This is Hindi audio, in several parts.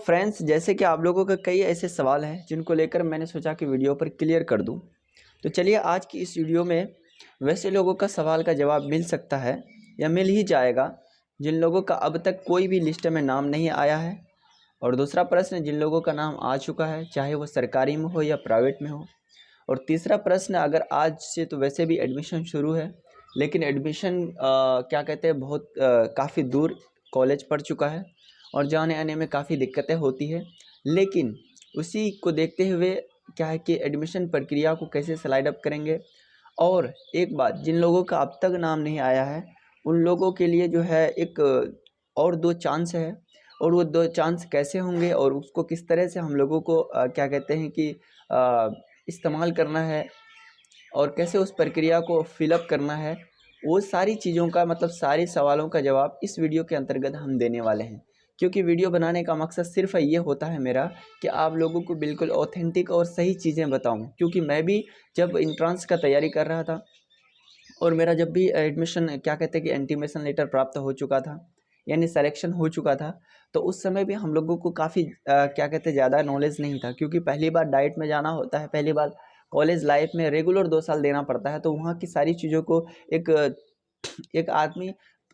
फ्रेंड्स, जैसे कि आप लोगों का कई ऐसे सवाल हैं जिनको लेकर मैंने सोचा कि वीडियो पर क्लियर कर दूं। तो चलिए आज की इस वीडियो में वैसे लोगों का सवाल का जवाब मिल सकता है या मिल ही जाएगा जिन लोगों का अब तक कोई भी लिस्ट में नाम नहीं आया है। और दूसरा प्रश्न, जिन लोगों का नाम आ चुका है, चाहे वो सरकारी में हो या प्राइवेट में हो। और तीसरा प्रश्न, अगर आज से तो वैसे भी एडमिशन शुरू है, लेकिन एडमिशन क्या कहते हैं, बहुत काफ़ी दूर कॉलेज पड़ चुका है और जाने आने में काफ़ी दिक्कतें होती है। लेकिन उसी को देखते हुए क्या है कि एडमिशन प्रक्रिया को कैसे स्लाइड अप करेंगे। और एक बात, जिन लोगों का अब तक नाम नहीं आया है उन लोगों के लिए जो है एक और 2 चांस है। और वो 2 चांस कैसे होंगे और उसको किस तरह से हम लोगों को क्या कहते हैं कि इस्तेमाल करना है और कैसे उस प्रक्रिया को फिलअप करना है, वो सारी चीज़ों का मतलब सारे सवालों का जवाब इस वीडियो के अंतर्गत हम देने वाले हैं। क्योंकि वीडियो बनाने का मकसद सिर्फ ये होता है मेरा कि आप लोगों को बिल्कुल ऑथेंटिक और सही चीज़ें बताऊं। क्योंकि मैं भी जब इंट्रांस का तैयारी कर रहा था और मेरा जब भी एडमिशन क्या कहते हैं कि इंटीमेशन लेटर प्राप्त हो चुका था, यानी सिलेक्शन हो चुका था, तो उस समय भी हम लोगों को काफ़ी क्या कहते हैं ज़्यादा नॉलेज नहीं था। क्योंकि पहली बार डाइट में जाना होता है, पहली बार कॉलेज लाइफ में रेगुलर 2 साल देना पड़ता है। तो वहाँ की सारी चीज़ों को एक एक आदमी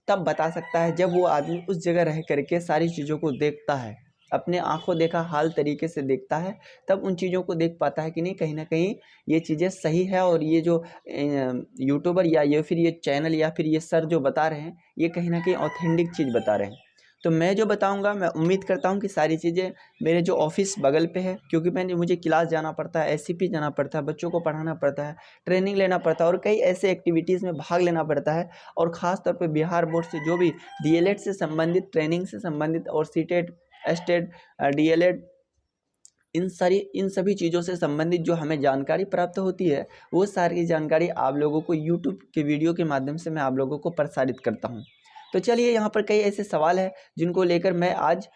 तब बता सकता है जब वो आदमी उस जगह रह करके सारी चीज़ों को देखता है, अपने आंखों देखा हाल तरीके से देखता है। तब उन चीज़ों को देख पाता है कि नहीं, कहीं ना कहीं ये चीज़ें सही है और ये जो यूट्यूबर या ये फिर ये चैनल या फिर ये सर जो बता रहे हैं ये कहीं ना कहीं ऑथेंटिक चीज़ बता रहे हैं। तो मैं जो बताऊंगा, मैं उम्मीद करता हूं कि सारी चीज़ें मेरे जो ऑफिस बगल पे है, क्योंकि मुझे क्लास जाना पड़ता है, एससीपी जाना पड़ता है, बच्चों को पढ़ाना पड़ता है, ट्रेनिंग लेना पड़ता है और कई ऐसे एक्टिविटीज़ में भाग लेना पड़ता है। और ख़ास तौर पे बिहार बोर्ड से जो भी डीएलएड से संबंधित, ट्रेनिंग से संबंधित और सीटेट, एस्टेट, डीएलएड, इन सभी चीज़ों से संबंधित जो हमें जानकारी प्राप्त होती है, वो सारी जानकारी आप लोगों को यूट्यूब के वीडियो के माध्यम से मैं आप लोगों को प्रसारित करता हूँ। तो चलिए, यहाँ पर कई ऐसे सवाल हैं जिनको लेकर मैं आज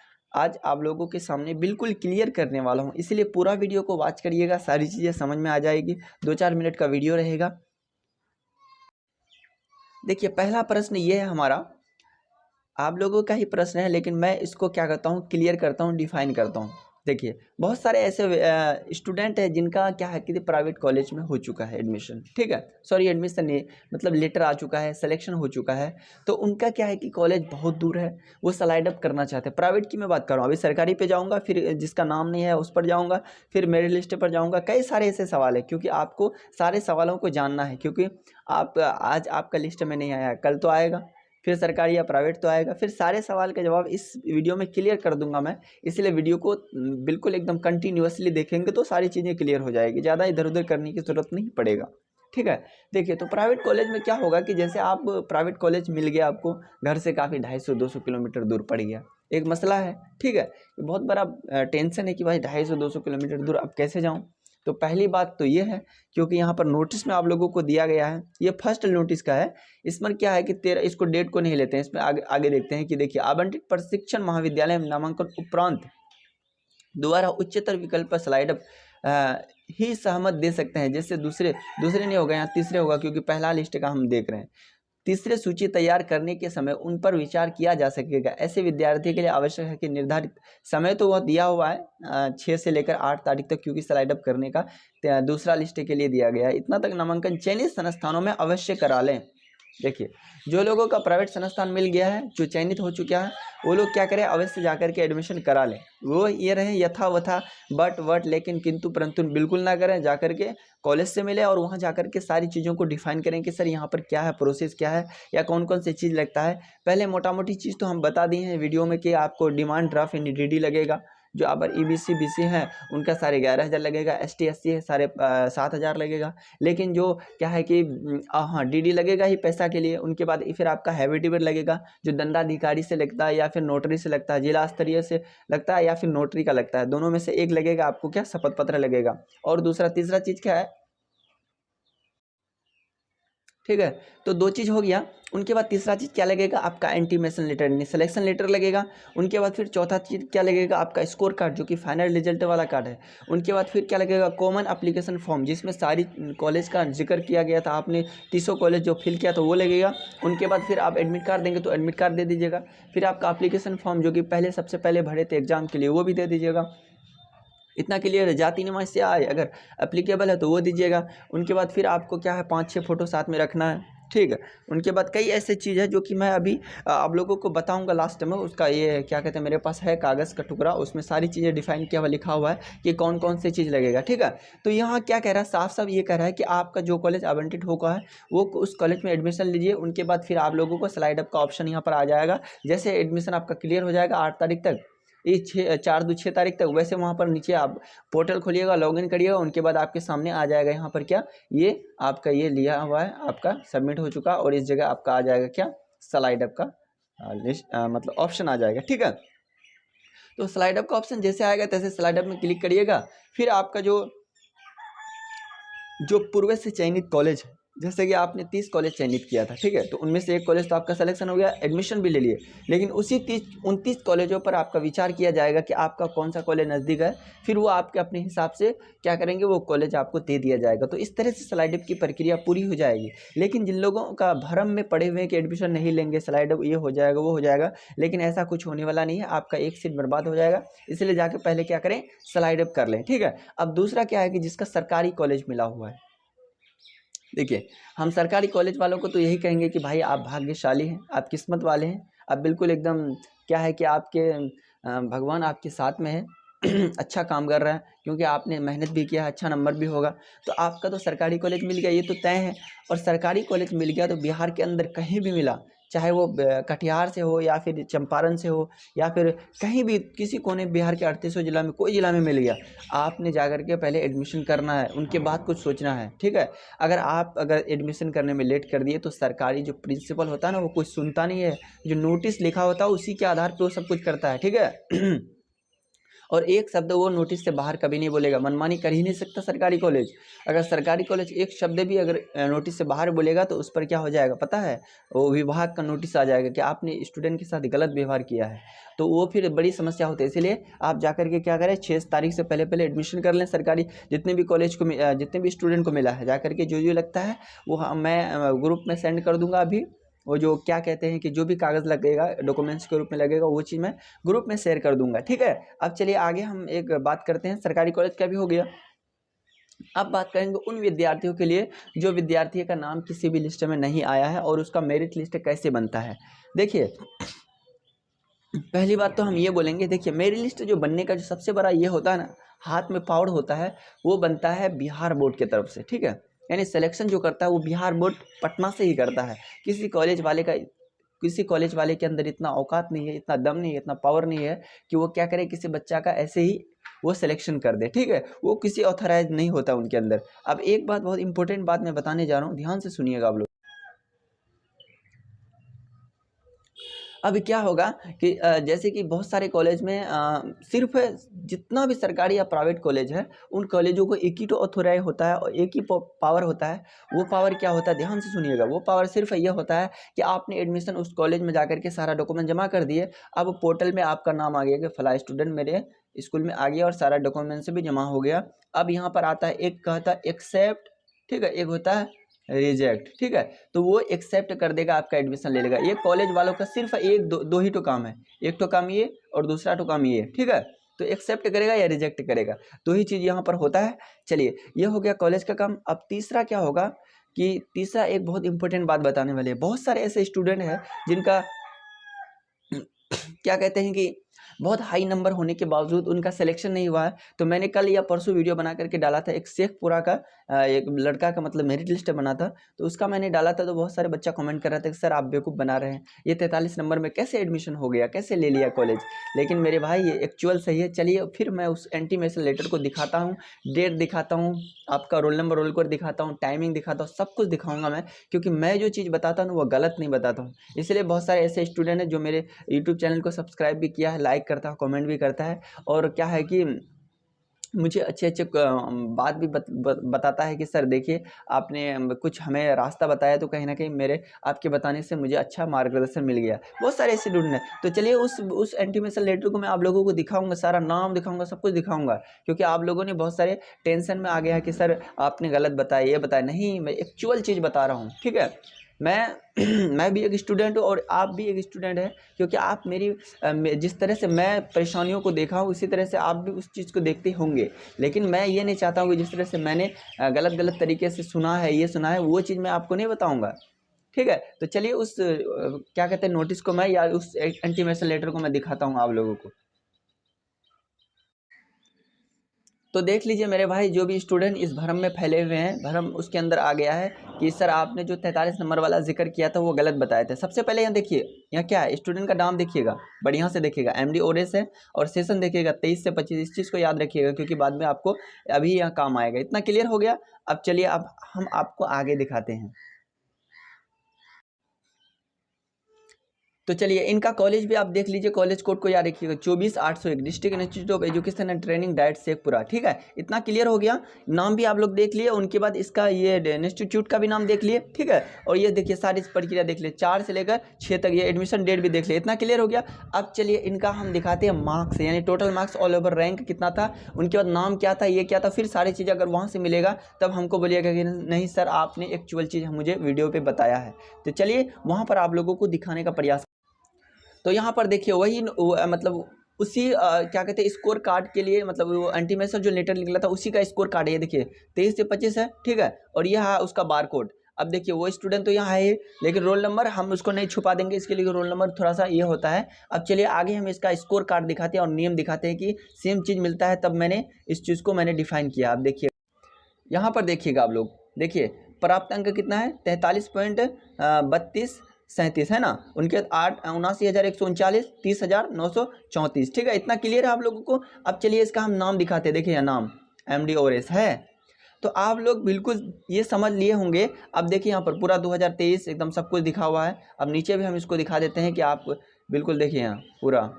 आप लोगों के सामने बिल्कुल क्लियर करने वाला हूँ। इसलिए पूरा वीडियो को वॉच करिएगा, सारी चीज़ें समझ में आ जाएगी। 2-4 मिनट का वीडियो रहेगा। देखिए, पहला प्रश्न ये है हमारा, आप लोगों का ही प्रश्न है, लेकिन मैं इसको क्या करता हूँ, क्लियर करता हूँ, डिफाइन करता हूँ। देखिए, बहुत सारे ऐसे स्टूडेंट हैं जिनका क्या है कि प्राइवेट कॉलेज में हो चुका है एडमिशन, ठीक है, सॉरी एडमिशन नहीं, मतलब लेटर आ चुका है, सिलेक्शन हो चुका है। तो उनका क्या है कि कॉलेज बहुत दूर है, वो स्लाइड अप करना चाहते हैं। प्राइवेट की मैं बात कर रहा हूँ, अभी सरकारी पे जाऊँगा, फिर जिसका नाम नहीं है उस पर जाऊँगा, फिर मेरिट लिस्ट पर जाऊँगा। कई सारे ऐसे सवाल है, क्योंकि आपको सारे सवालों को जानना है। क्योंकि आप आज आपका लिस्ट में नहीं आया, कल तो आएगा, फिर सरकारी या प्राइवेट तो आएगा। फिर सारे सवाल का जवाब इस वीडियो में क्लियर कर दूंगा मैं। इसलिए वीडियो को बिल्कुल एकदम कंटिन्यूअसली देखेंगे तो सारी चीज़ें क्लियर हो जाएगी, ज़्यादा इधर उधर करने की ज़रूरत नहीं पड़ेगा, ठीक है। देखिए, तो प्राइवेट कॉलेज में क्या होगा कि जैसे आप प्राइवेट कॉलेज मिल गया आपको, घर से काफ़ी 250-200 किलोमीटर दूर पड़ गया, एक मसला है, ठीक है। बहुत बड़ा टेंशन है कि भाई 250-200 किलोमीटर दूर अब कैसे जाऊँ। तो पहली बात तो ये है, क्योंकि यहाँ पर नोटिस में आप लोगों को दिया गया है, ये फर्स्ट नोटिस का है। इसमें क्या है कि 13, इसको डेट को नहीं लेते हैं, इसमें आगे देखते हैं कि देखिए, आवंटित प्रशिक्षण महाविद्यालय में नामांकन उपरांत दोबारा उच्चतर विकल्प पर स्लाइड अप ही सहमत दे सकते हैं। जैसे दूसरे नहीं होगा, यहाँ तीसरे होगा, क्योंकि पहला लिस्ट का हम देख रहे हैं। तीसरे सूची तैयार करने के समय उन पर विचार किया जा सकेगा। ऐसे विद्यार्थी के लिए आवश्यक है कि निर्धारित समय तो वह दिया हुआ है 6 से लेकर 8 तारीख तक, क्योंकि स्लाइड अप करने का दूसरा लिस्ट के लिए दिया गया है। इतना तक नामांकन चयनित संस्थानों में अवश्य करा लें। देखिए, जो लोगों का प्राइवेट संस्थान मिल गया है, जो चयनित हो चुका है, वो लोग क्या करें, अवश्य जाकर के एडमिशन करा लें। वो ये रहे यथा वथा बट लेकिन किंतु परंतु बिल्कुल ना करें। जाकर के कॉलेज से मिले और वहाँ जाकर के सारी चीज़ों को डिफाइन करें कि सर यहाँ पर क्या है, प्रोसेस क्या है, या कौन कौन सी चीज़ लगता है। पहले मोटा मोटी चीज़ तो हम बता दी हैं वीडियो में कि आपको डिमांड ड्राफ्ट यानी डीडी लगेगा। जो अगर ईबीसी बीसी हैं उनका साढ़े 11,000 लगेगा, एसटी एससी है साढ़े 7,000 लगेगा। लेकिन जो क्या है कि हाँ, डीडी लगेगा ही पैसा के लिए। उनके बाद फिर आपका हैबिटेबल लगेगा, जो दंडाधिकारी से लगता है या फिर नोटरी से लगता है, जिला स्तरीय से लगता है या फिर नोटरी का लगता है, दोनों में से एक लगेगा आपको, क्या शपथ पत्र लगेगा। और दूसरा तीसरा चीज़ क्या है, ठीक है। तो दो चीज़ हो गया। उनके बाद तीसरा चीज़ क्या लगेगा, आपका इंटीमेशन लेटर यानी सिलेक्शन लेटर लगेगा। उनके बाद फिर चौथा चीज़ क्या लगेगा, आपका स्कोर कार्ड जो कि फाइनल रिजल्ट वाला कार्ड है। उनके बाद फिर क्या लगेगा, कॉमन एप्लीकेशन फॉर्म जिसमें सारी कॉलेज का जिक्र किया गया था, आपने 30 कॉलेज जो फिल किया तो वो लगेगा। उनके बाद फिर आप एडमिट कार्ड देंगे तो एडमिट कार्ड दे दीजिएगा। फिर आपका एप्लीकेशन फॉर्म जो कि पहले सबसे पहले भरे थे एग्जाम के लिए वो भी दे दीजिएगा। इतना क्लियर है। जाति निवास से आए अगर एप्लीकेबल है तो वो दीजिएगा। उनके बाद फिर आपको क्या है 5-6 फोटो साथ में रखना है, ठीक है। उनके बाद कई ऐसे चीज़ है जो कि मैं अभी आप लोगों को बताऊंगा लास्ट में। उसका ये क्या कहते हैं, मेरे पास है कागज़ का टुकड़ा, उसमें सारी चीज़ें डिफाइन किया हुआ लिखा हुआ है कि कौन कौन सी चीज़ लगेगा, ठीक है। तो यहाँ क्या कह रहा है, साफ साफ ये कह रहा है कि आपका जो कॉलेज आवंटित होगा है वो उस कॉलेज में एडमिशन लीजिए। उनके बाद फिर आप लोगों को स्लाइड अप का ऑप्शन यहाँ पर आ जाएगा। जैसे एडमिशन आपका क्लियर हो जाएगा 8 तारीख तक, ये 6 तारीख तक, वैसे वहाँ पर नीचे आप पोर्टल खोलिएगा, लॉगिन करिएगा। उनके बाद आपके सामने आ जाएगा यहाँ पर क्या, ये आपका ये लिया हुआ है, आपका सबमिट हो चुका, और इस जगह आपका आ जाएगा क्या, स्लाइड अप का लिस्ट मतलब ऑप्शन आ जाएगा, ठीक है। तो स्लाइड अप का ऑप्शन जैसे आएगा तैसे स्लाइड अप में क्लिक करिएगा। फिर आपका जो पूर्व से चयनित कॉलेज है, जैसे कि आपने 30 कॉलेज चयनित किया था, ठीक है, तो उनमें से एक कॉलेज तो आपका सिलेक्शन हो गया, एडमिशन भी ले लिए। लेकिन उसी 29 कॉलेजों पर आपका विचार किया जाएगा कि आपका कौन सा कॉलेज नज़दीक है। फिर वो आपके अपने हिसाब से क्या करेंगे, वो कॉलेज आपको दे दिया जाएगा। तो इस तरह से स्लाइड अप की प्रक्रिया पूरी हो जाएगी। लेकिन जिन लोगों का भ्रम में पड़े हुए हैं कि एडमिशन नहीं लेंगे, स्लाइड अप ये हो जाएगा वो हो जाएगा, लेकिन ऐसा कुछ होने वाला नहीं है। आपका एक सीट बर्बाद हो जाएगा। इसलिए जाके पहले क्या करें, स्लाइड अप कर लें, ठीक है। अब दूसरा क्या है कि जिसका सरकारी कॉलेज मिला हुआ है, देखिए हम सरकारी कॉलेज वालों को तो यही कहेंगे कि भाई आप भाग्यशाली हैं, आप किस्मत वाले हैं, आप बिल्कुल एकदम क्या है कि आपके भगवान आपके साथ में है। अच्छा काम कर रहा है क्योंकि आपने मेहनत भी किया, अच्छा नंबर भी होगा। तो आपका तो सरकारी कॉलेज मिल गया, ये तो तय है। और सरकारी कॉलेज मिल गया तो बिहार के अंदर कहीं भी मिला, चाहे वो कटिहार से हो या फिर चंपारण से हो या फिर कहीं भी किसी कोने बिहार के 38 जिला में कोई जिला में मिल गया, आपने जाकर के पहले एडमिशन करना है, उनके बाद कुछ सोचना है, ठीक है। अगर एडमिशन करने में लेट कर दिए तो सरकारी जो प्रिंसिपल होता है ना, वो कुछ सुनता नहीं है। जो नोटिस लिखा होता है उसी के आधार पर वो सब कुछ करता है, ठीक है। और एक शब्द वो नोटिस से बाहर कभी नहीं बोलेगा, मनमानी कर ही नहीं सकता सरकारी कॉलेज। अगर सरकारी कॉलेज एक शब्द भी अगर नोटिस से बाहर बोलेगा तो उस पर क्या हो जाएगा पता है, वो विभाग का नोटिस आ जाएगा कि आपने स्टूडेंट के साथ गलत व्यवहार किया है। तो वो फिर बड़ी समस्या होती है। इसलिए आप जाकर के क्या करें, 6 तारीख से पहले पहले एडमिशन कर लें। सरकारी जितने भी कॉलेज को जितने भी स्टूडेंट को मिला है, जाकर के जो लगता है वो मैं ग्रुप में सेंड कर दूंगा अभी। वो जो क्या कहते हैं कि जो भी कागज़ लगेगा डॉक्यूमेंट्स के रूप में लगेगा, वो चीज़ मैं ग्रुप में शेयर कर दूंगा, ठीक है। अब चलिए आगे हम एक बात करते हैं, सरकारी कॉलेज का भी हो गया। अब बात करेंगे उन विद्यार्थियों के लिए जो विद्यार्थी का नाम किसी भी लिस्ट में नहीं आया है और उसका मेरिट लिस्ट कैसे बनता है। देखिए पहली बात तो हम ये बोलेंगे, देखिए मेरिट लिस्ट जो बनने का जो सबसे बड़ा ये होता है ना, हाथ में पावर होता है, वो बनता है बिहार बोर्ड की तरफ से, ठीक है। यानी सिलेक्शन जो करता है वो बिहार बोर्ड पटना से ही करता है। किसी कॉलेज वाले के अंदर इतना औकात नहीं है, इतना दम नहीं है, इतना पावर नहीं है कि वो क्या करे, किसी बच्चा का ऐसे ही वो सिलेक्शन कर दे, ठीक है। वो किसी ऑथराइज नहीं होता उनके अंदर। अब एक बात बहुत इंपॉर्टेंट बात मैं बताने जा रहा हूँ, ध्यान से सुनिएगा आप लोग। अब क्या होगा कि जैसे कि बहुत सारे कॉलेज में सिर्फ जितना भी सरकारी या प्राइवेट कॉलेज है, उन कॉलेजों को एक ही तो ऑथोराइज होता है और एक ही पावर होता है। वो पावर क्या होता है, ध्यान से सुनिएगा। वो पावर सिर्फ यह होता है कि आपने एडमिशन उस कॉलेज में जाकर के सारा डॉक्यूमेंट जमा कर दिए, अब पोर्टल में आपका नाम आ गया कि फला स्टूडेंट मेरे स्कूल में आ गया और सारा डॉक्यूमेंट से भी जमा हो गया। अब यहाँ पर आता है, एक कहता है एक्सेप्ट, ठीक है, एक होता है रिजेक्ट, ठीक है। तो वो एक्सेप्ट कर देगा, आपका एडमिशन ले लेगा। ये कॉलेज वालों का सिर्फ एक दो ही तो काम है, एक तो काम ये और दूसरा तो काम ये, ठीक है। तो एक्सेप्ट करेगा या रिजेक्ट करेगा, दो ही चीज़ यहाँ पर होता है। चलिए ये हो गया कॉलेज का काम। अब तीसरा क्या होगा कि तीसरा एक बहुत इंपॉर्टेंट बात बताने वाले हैं। बहुत सारे ऐसे स्टूडेंट हैं जिनका क्या कहते हैं कि बहुत हाई नंबर होने के बावजूद उनका सिलेक्शन नहीं हुआ है। तो मैंने कल या परसों वीडियो बना करके डाला था, एक शेखपुरा का एक लड़का का मतलब मेरिट लिस्ट बना था, तो उसका मैंने डाला था। तो बहुत सारे बच्चा कमेंट कर रहा था कि सर आप बेवकूफ़ बना रहे हैं, ये 43 नंबर में कैसे एडमिशन हो गया, कैसे ले लिया कॉलेज। लेकिन मेरे भाई ये एक्चुअल सही है। चलिए फिर मैं उस इंटीमेशन लेटर को दिखाता हूँ, डेट दिखाता हूँ, आपका रोल नंबर रोल कोड दिखाता हूँ, टाइमिंग दिखाता हूँ, सब कुछ दिखाऊंगा मैं, क्योंकि मैं जो चीज़ बताता हूँ वो गलत नहीं बताता हूँ। इसलिए बहुत सारे ऐसे स्टूडेंट हैं जो मेरे यूट्यूब चैनल को सब्सक्राइब भी किया है, लाइक करता है, कमेंट भी करता है। और क्या है कि मुझे अच्छे-अच्छे बात भी बताता है कि सर देखिए आपने कुछ हमें रास्ता बताया, तो कहीं न कहीं मेरे आपके बताने से मुझे अच्छा मार्गदर्शन मिल गया। बहुत सारे ऐसे स्टूडेंट हैं। तो चलिए उस इंटीमेशन लेटर को मैं आप लोगों को दिखाऊँगा, सारा नाम दिखाऊँगा, सब कुछ दिखाऊँगा, क्योंकि आप लोगों ने बहुत सारे टेंशन में आ गया है कि सर आपने गलत बताया, ये बताया। नहीं, मैं एक्चुअल चीज़ बता रहा हूँ, ठीक है? मैं मैं भी एक स्टूडेंट हूँ और आप भी एक स्टूडेंट हैं, क्योंकि आप जिस तरह से मैं परेशानियों को देखा हूँ, उसी तरह से आप भी उस चीज़ को देखते होंगे। लेकिन मैं ये नहीं चाहता हूँ कि जिस तरह से मैंने गलत तरीके से सुना है, ये सुना है, वो चीज़ मैं आपको नहीं बताऊँगा, ठीक है? तो चलिए क्या कहते हैं, नोटिस को मैं या उस इंटीमेशन लेटर को मैं दिखाता हूँ आप लोगों को। तो देख लीजिए मेरे भाई, जो भी स्टूडेंट इस भ्रम में फैले हुए हैं, भ्रम उसके अंदर आ गया है कि सर आपने जो 43 नंबर वाला जिक्र किया था वो गलत बताए थे। सबसे पहले यहाँ देखिए, यहाँ क्या है, स्टूडेंट का नाम देखिएगा, बढ़िया से देखिएगा, एमडी ओरेस है, और सेशन देखिएगा 23 से 25। इस चीज़ को याद रखिएगा, क्योंकि बाद में आपको अभी यहाँ काम आएगा। इतना क्लियर हो गया? अब चलिए अब हम आपको आगे दिखाते हैं। तो चलिए इनका कॉलेज भी आप देख लीजिए, कॉलेज कोड को याद रखिएगा 24,801, district institute of education and training diet Sheikhpura, ठीक है? इतना क्लियर हो गया। नाम भी आप लोग देख लिए, उनके बाद इसका ये इंस्टीट्यूट का भी नाम देख लिए, ठीक है? और ये देखिए सारी प्रक्रिया देख लिए, 4 से लेकर 6 तक, ये एडमिशन डेट भी देख लिए। इतना क्लियर हो गया। अब चलिए इनका हम दिखाते हैं मार्क्स, यानी total marks all over rank कितना था, उनके बाद नाम क्या था, ये क्या था, फिर सारी चीज़ें अगर वहाँ से मिलेगा तब हमको बोलिएगा कि नहीं सर आपने एक्चुअल चीज़ मुझे वीडियो पर बताया है। तो चलिए वहाँ पर आप लोगों को दिखाने का प्रयास। तो यहाँ पर देखिए वही मतलब उसी क्या कहते हैं स्कोर कार्ड के लिए, मतलब वो इंटीमेशन जो लेटर निकला था उसी का स्कोर कार्ड है। ये देखिए 23 से 25 है, ठीक है? और यह है उसका बार कोड। अब देखिए वो स्टूडेंट तो यहाँ है ही, लेकिन रोल नंबर हम उसको नहीं छुपा देंगे, इसके लिए रोल नंबर थोड़ा सा ये होता है। अब चलिए आगे हम इसका स्कोर कार्ड दिखाते हैं और नियम दिखाते हैं कि सेम चीज़ मिलता है, तब मैंने इस चीज़ को मैंने डिफाइन किया। अब देखिए यहाँ पर देखिएगा आप लोग, देखिए प्राप्त अंक कितना है, 43.3237 है ना? उनके 79,139, 30,934, ठीक है? इतना क्लियर है आप लोगों को? अब चलिए इसका हम नाम दिखाते हैं। देखिए नाम एमडी ओरेस है, तो आप लोग बिल्कुल ये समझ लिए होंगे। अब देखिए यहाँ पर पूरा 2023 एकदम सब कुछ दिखा हुआ है। अब नीचे भी हम इसको दिखा देते हैं कि आप बिल्कुल देखिए यहाँ पूरा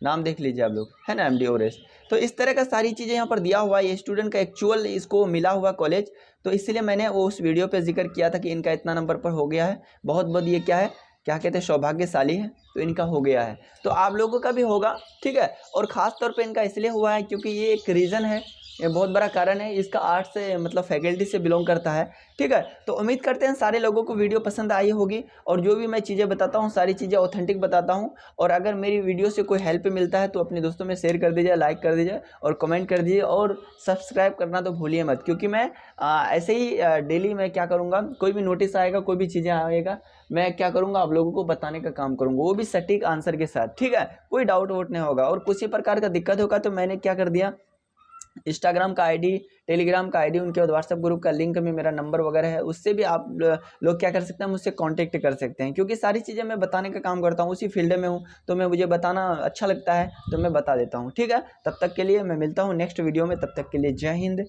नाम देख लीजिए आप लोग, है ना, एमडी ओरेस। तो इस तरह का सारी चीज़ें यहाँ पर दिया हुआ है। ये स्टूडेंट का एक्चुअल इसको मिला हुआ कॉलेज, तो इसलिए मैंने वो उस वीडियो पे जिक्र किया था कि इनका इतना नंबर पर हो गया है। बहुत बहुत ये क्या है, क्या कहते हैं, सौभाग्यशाली है, तो इनका हो गया है, तो आप लोगों का भी होगा, ठीक है? और ख़ास तौर पे इनका इसलिए हुआ है क्योंकि ये एक रीज़न है, ये बहुत बड़ा कारण है। इसका आर्ट से मतलब फैकल्टी से बिलोंग करता है, ठीक है? तो उम्मीद करते हैं सारे लोगों को वीडियो पसंद आई होगी, और जो भी मैं चीज़ें बताता हूँ सारी चीज़ें ऑथेंटिक बताता हूँ। और अगर मेरी वीडियो से कोई हेल्प मिलता है तो अपने दोस्तों में शेयर कर दीजिए, लाइक कर दीजिए और कमेंट कर दीजिए, और सब्सक्राइब करना तो भूलिए मत, क्योंकि मैं ऐसे ही डेली मैं क्या करूँगा, कोई भी नोटिस आएगा, कोई भी चीज़ें आएगा, मैं क्या करूँगा आप लोगों को बताने का काम करूँगा, वो भी सटीक आंसर के साथ, ठीक है? कोई डाउट वोट नहीं होगा। और किसी प्रकार का दिक्कत होगा तो मैंने क्या कर दिया, इंस्टाग्राम का आईडी, टेलीग्राम का आईडी, उनके बाद व्हाट्सएप ग्रुप का लिंक में मेरा नंबर वगैरह है, उससे भी आप लोग क्या कर सकते हैं, मुझसे कांटेक्ट कर सकते हैं, क्योंकि सारी चीज़ें मैं बताने का काम करता हूँ, उसी फील्ड में हूँ, तो मैं मुझे बताना अच्छा लगता है तो मैं बता देता हूँ, ठीक है? तब तक के लिए मैं मिलता हूँ नेक्स्ट वीडियो में, तब तक के लिए जय हिंद,